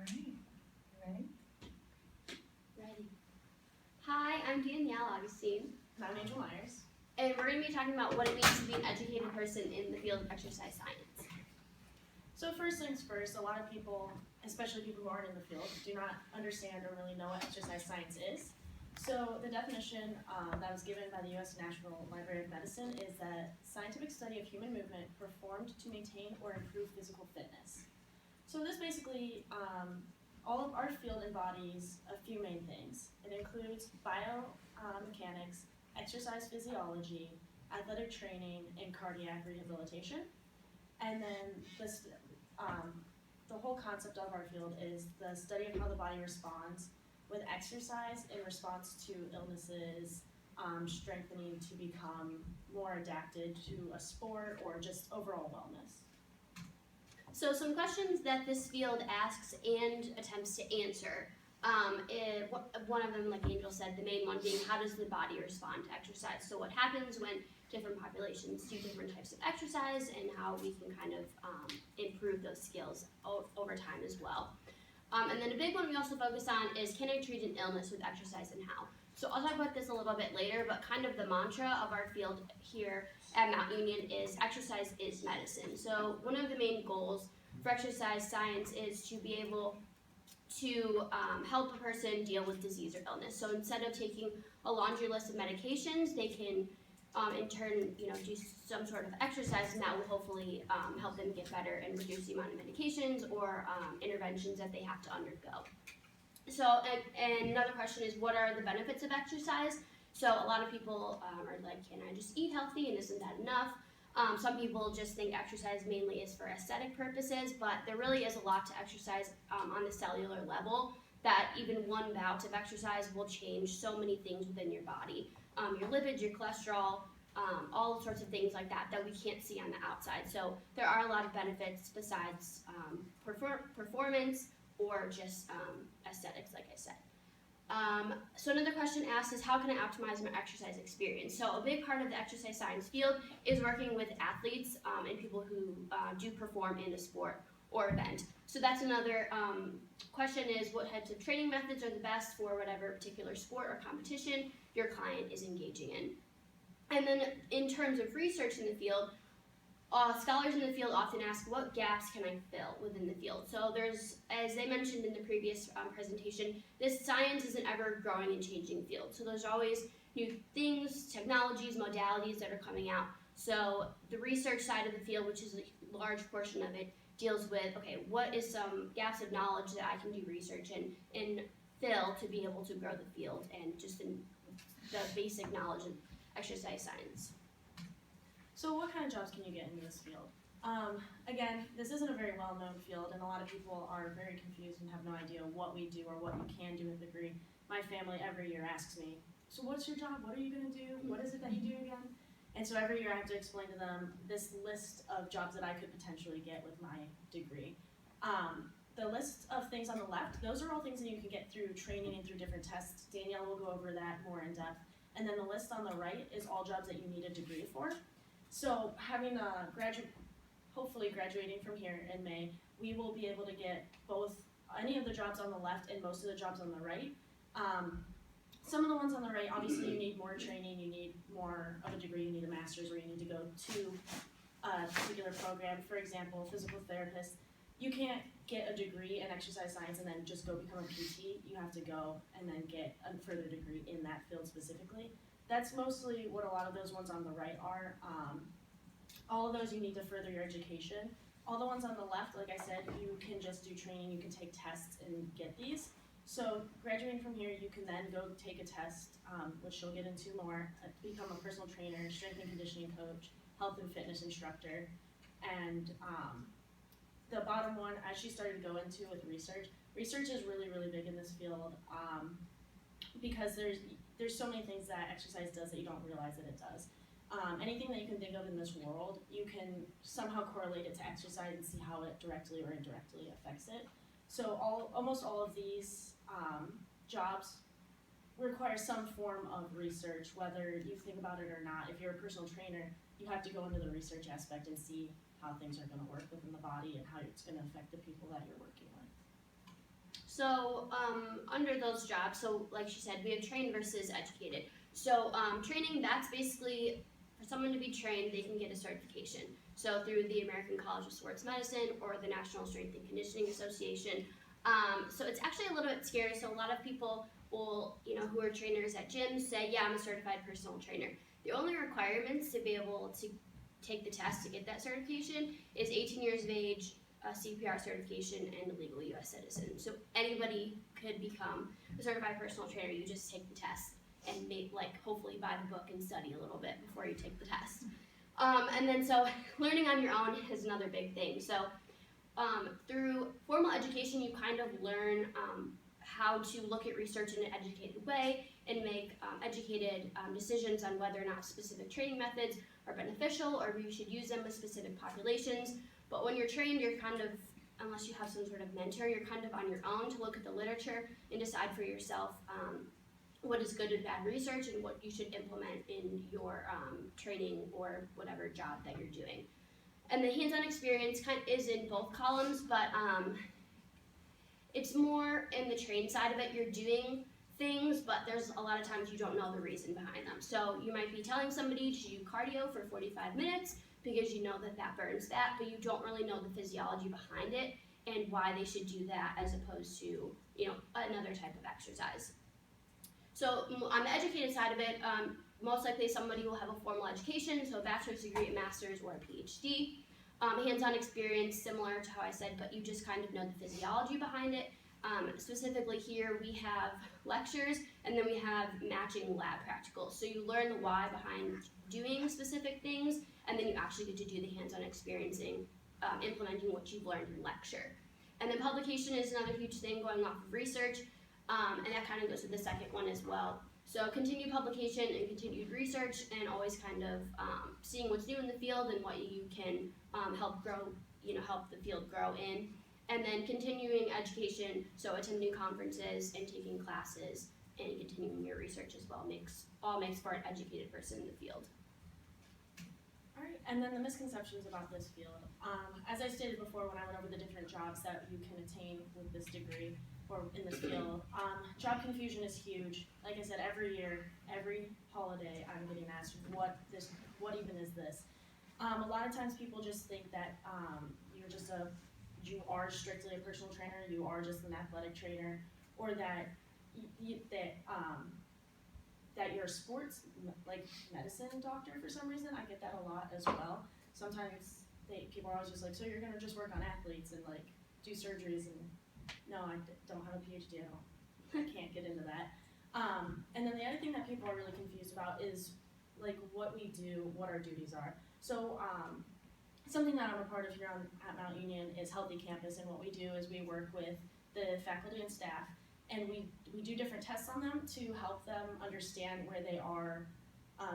right, you ready? Ready. Hi, I'm Danielle Augustine, And I'm Angel Myers. and we're going to be talking about what it means to be an educated person in the field of exercise science. So first things first, a lot of people, especially people who aren't in the field, do not understand or really know what exercise science is. So the definition that was given by the U.S. National Library of Medicine is that scientific study of human movement performed to maintain or improve physical fitness. So this basically, all of our field embodies a few main things. It includes biomechanics, exercise physiology, athletic training, and cardiac rehabilitation. And then the whole concept of our field is the study of how the body responds with exercise in response to illnesses, strengthening to become more adapted to a sport or just overall wellness. So some questions that this field asks and attempts to answer. One of them, like Angel said, the main one being how does the body respond to exercise? So what happens when different populations do different types of exercise and how we can kind of improve those skills over time as well. And then a big one we also focus on is can I treat an illness with exercise and how? So I'll talk about this a little bit later, but kind of the mantra of our field here at Mount Union is exercise is medicine. So one of the main goals for exercise science is to be able to help a person deal with disease or illness. So instead of taking a laundry list of medications, they can in turn, do some sort of exercise, and that will hopefully help them get better and reduce the amount of medications or interventions that they have to undergo. So, and another question is, what are the benefits of exercise? So a lot of people are like, can I just eat healthy and isn't that enough? Some people just think exercise mainly is for aesthetic purposes, but there really is a lot to exercise on the cellular level that even one bout of exercise will change so many things within your body. Your lipids, your cholesterol, all sorts of things like that that we can't see on the outside. So there are a lot of benefits besides performance or just aesthetics, like I said. So another question asked is how can I optimize my exercise experience? So a big part of the exercise science field is working with athletes and people who do perform in a sport or event. So that's another question is what types of training methods are the best for whatever particular sport or competition your client is engaging in. And then in terms of research in the field, scholars in the field often ask what gaps can I fill within the field. So there's, as they mentioned in the previous presentation, this science is an ever growing and changing field. So there's always new things, technologies, modalities that are coming out. So the research side of the field, which is a large portion of it, deals with, okay, what is some gaps of knowledge that I can do research and fill to be able to grow the field and just in the basic knowledge of exercise science. So what kind of jobs can you get in this field? Again, this isn't a very well-known field, and a lot of people are very confused and have no idea what we do or what you can do with a degree. My family every year asks me, so what's your job? What are you going to do? What is it that you do again? And so every year I have to explain to them this list of jobs that I could potentially get with my degree. The list of things on the left, those are all things that you can get through training and through different tests. Danielle will go over that more in depth. And then the list on the right is all jobs that you need a degree for. So having hopefully graduating from here in May, we will be able to get both any of the jobs on the left and most of the jobs on the right. Some of the ones on the right, obviously you need more training, you need more of a degree, you need a master's, or you need to go to a particular program. For example, physical therapist, you can't get a degree in exercise science and then just go become a PT. You have to go and then get a further degree in that field specifically. That's mostly what a lot of those ones on the right are. All of those you need to further your education. All the ones on the left, like I said, you can just do training, you can take tests and get these. So graduating from here, you can then go take a test, which she'll get into more, become a personal trainer, strength and conditioning coach, health and fitness instructor. And the bottom one, as she started to go into with research is really, really big in this field because there's so many things that exercise does that you don't realize that it does. Anything that you can think of in this world, you can somehow correlate it to exercise and see how it directly or indirectly affects it. So almost all of these jobs require some form of research, whether you think about it or not. If you're a personal trainer, you have to go into the research aspect and see how things are going to work within the body and how it's going to affect the people that you're working with. So under those jobs, so like she said, we have trained versus educated. So training, that's basically for someone to be trained, they can get a certification. So through the American College of Sports Medicine or the National Strength and Conditioning Association. So it's actually a little bit scary. So a lot of people will, who are trainers at gyms say, yeah, I'm a certified personal trainer. The only requirements to be able to take the test to get that certification is 18 years of age, a CPR certification, and a legal U.S. citizen. So anybody could become a certified personal trainer. You just take the test and hopefully buy the book and study a little bit before you take the test. And then so learning on your own is another big thing. So through formal education, you kind of learn how to look at research in an educated way and make educated decisions on whether or not specific training methods are beneficial or you should use them with specific populations. But when you're trained, you're kind of, unless you have some sort of mentor, you're kind of on your own to look at the literature and decide for yourself what is good and bad research and what you should implement in your training or whatever job that you're doing. And the hands-on experience is in both columns, but it's more in the train side of it. You're doing things, but there's a lot of times you don't know the reason behind them. So you might be telling somebody to do cardio for 45 minutes because you know that burns that, but you don't really know the physiology behind it and why they should do that as opposed to another type of exercise. So on the educated side of it, most likely somebody will have a formal education, so a bachelor's degree, a master's, or a PhD. Hands-on experience, similar to how I said, but you just kind of know the physiology behind it. Specifically here, we have lectures, and then we have matching lab practicals. So you learn the why behind doing specific things, and then you actually get to do the hands-on experiencing, implementing what you've learned in lecture. And then publication is another huge thing going off of research. And that kind of goes to the second one as well. So continued publication and continued research and always kind of seeing what's new in the field and what you can help grow, help the field grow in. And then continuing education, so attending conferences and taking classes and continuing your research as well all makes for an educated person in the field. All right, and then the misconceptions about this field. As I stated before when I went over the different jobs that you can attain with this degree, or in this field, job confusion is huge. Like I said, every year, every holiday, I'm getting asked, what even is this? A lot of times people just think that you are strictly a personal trainer, you are just an athletic trainer, or that that you're a sports, medicine doctor for some reason. I get that a lot as well. Sometimes people are always just like, so you're gonna just work on athletes and do surgeries and no, I don't have a PhD. I can't get into that. And then the other thing that people are really confused about is what we do, what our duties are. So something that I'm a part of here at Mount Union is Healthy Campus, and what we do is we work with the faculty and staff, and we do different tests on them to help them understand where they are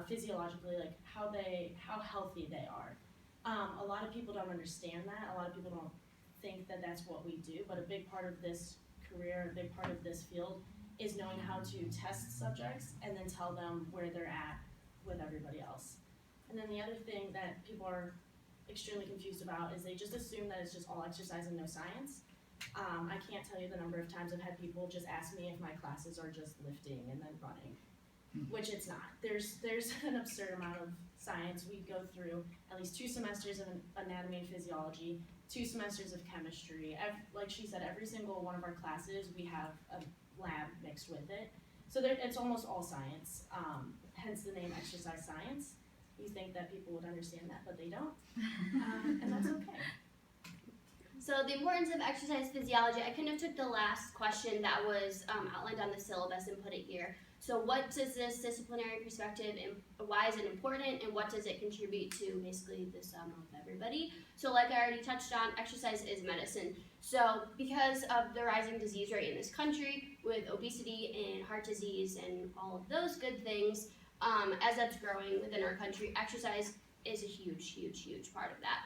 physiologically, how healthy they are. A lot of people don't understand that. A lot of people don't think that that's what we do, but a big part of this career, a big part of this field is knowing how to test subjects and then tell them where they're at with everybody else. And then the other thing that people are extremely confused about is they just assume that it's just all exercise and no science. I can't tell you the number of times I've had people just ask me if my classes are just lifting and then running, which it's not. There's an absurd amount of science. We go through at least 2 semesters of anatomy and physiology, 2 semesters of chemistry. Like she said, every single one of our classes, we have a lab mixed with it. So it's almost all science, hence the name exercise science. You think that people would understand that, but they don't, and that's okay. So the importance of exercise physiology, I kind of took the last question that was outlined on the syllabus and put it here. So what does this disciplinary perspective, and why is it important, and what does it contribute to basically the sum of everybody? So like I already touched on, exercise is medicine. So because of the rising disease rate in this country with obesity and heart disease and all of those good things, as that's growing within our country, exercise is a huge, huge, huge part of that.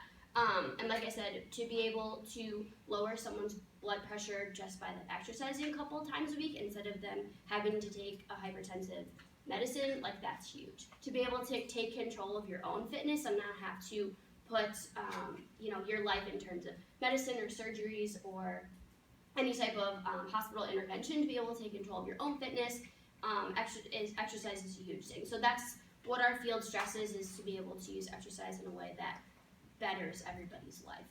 And like I said, to be able to lower someone's blood pressure just by exercising a couple of times a week instead of them having to take a hypertensive medicine, that's huge. To be able to take control of your own fitness and not have to put, your life in terms of medicine or surgeries or any type of hospital intervention to be able to take control of your own fitness. Exercise is a huge thing. So that's what our field stresses, is to be able to use exercise in a way that betters everybody's life.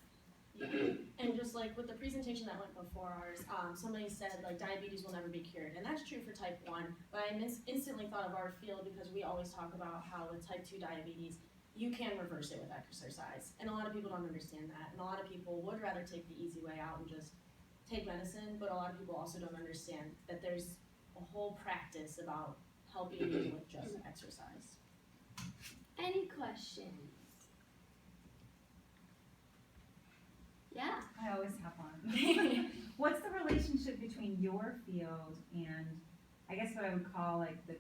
And just like with the presentation that went before ours, somebody said like diabetes will never be cured, and that's true for type 1, but I instantly thought of our field because we always talk about how with type 2 diabetes, you can reverse it with exercise, and a lot of people don't understand that, and a lot of people would rather take the easy way out and just take medicine, but a lot of people also don't understand that there's a whole practice about helping you with just exercise. Any questions? Yeah. I always have one. What's the relationship between your field and, I guess what I would call like the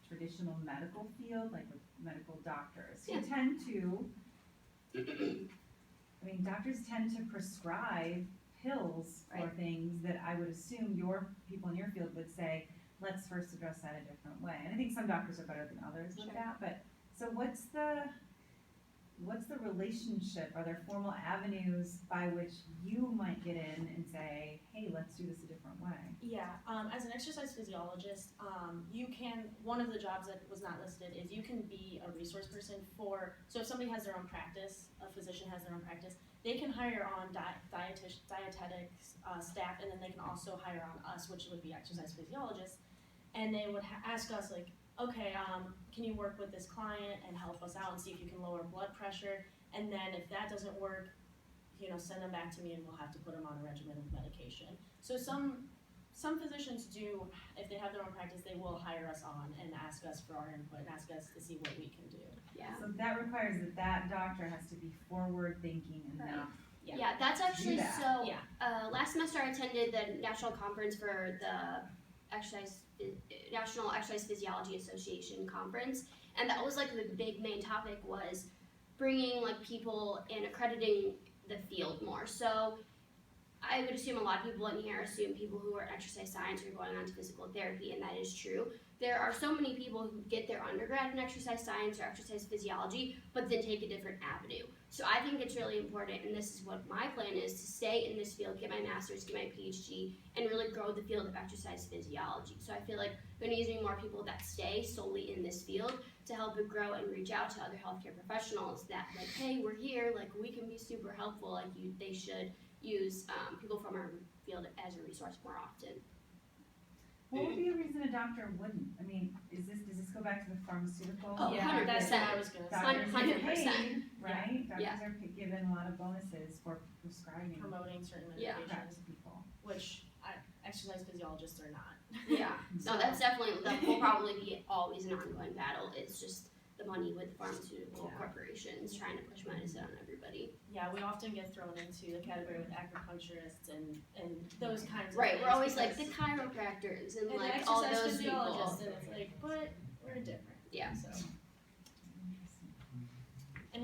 traditional medical field, like with medical doctors, who tend to, I mean, doctors tend to prescribe pills for things that I would assume your people in your field would say, let's first address that a different way. And I think some doctors are better than others with that, but so what's the relationship? Are there formal avenues by which you might get in and say, hey, let's do this a different way? Yeah, as an exercise physiologist, you can, one of the jobs that was not listed is you can be a resource person for, so if somebody has their own practice, a physician has their own practice, they can hire on dietetics staff, and then they can also hire on us, which would be exercise physiologists, and they would ask us like, okay, can you work with this client and help us out and see if you can lower blood pressure, and then if that doesn't work, you know, send them back to me and we'll have to put them on a regimen of medication. So some physicians do, if they have their own practice, they will hire us on and ask us for our input and ask us to see what we can do. Yeah. So that requires that doctor has to be forward thinking enough. Yeah, that's actually that. so. Last semester I attended the national conference for the National Exercise Physiology Association conference, and that was like the big main topic was bringing like people and accrediting the field more. So I would assume a lot of people in here assume people who are in exercise science are going on to physical therapy, and that is true. There are so many people who get their undergrad in exercise science or exercise physiology, but then take a different avenue. So I think it's really important, and this is what my plan is, to stay in this field, get my master's, get my PhD, and really grow the field of exercise physiology. So I feel like there needs to be more people that stay solely in this field to help it grow and reach out to other healthcare professionals that like, hey, we're here, like we can be super helpful, like they should use people from our field as a resource more often. What would be a reason a doctor wouldn't? I mean, does this go back to the pharmaceutical? Oh, Yeah, 100%. that's what I was going to say. Doctors get 100%. paid, right? Doctors Yeah. are given a lot of bonuses for prescribing Promoting certain Yeah. medications, to people. which exercise physiologists are not. Yeah, no, that's definitely, that will probably be always an ongoing battle. It's just the money with pharmaceutical corporations trying to push medicine on everybody. Yeah, we often get thrown into the category with acupuncturists and those kinds of Right, things. we're always like because- the chiropractors and and like the all exercise those physiologists, people. and it's like, but we're different. Yeah. So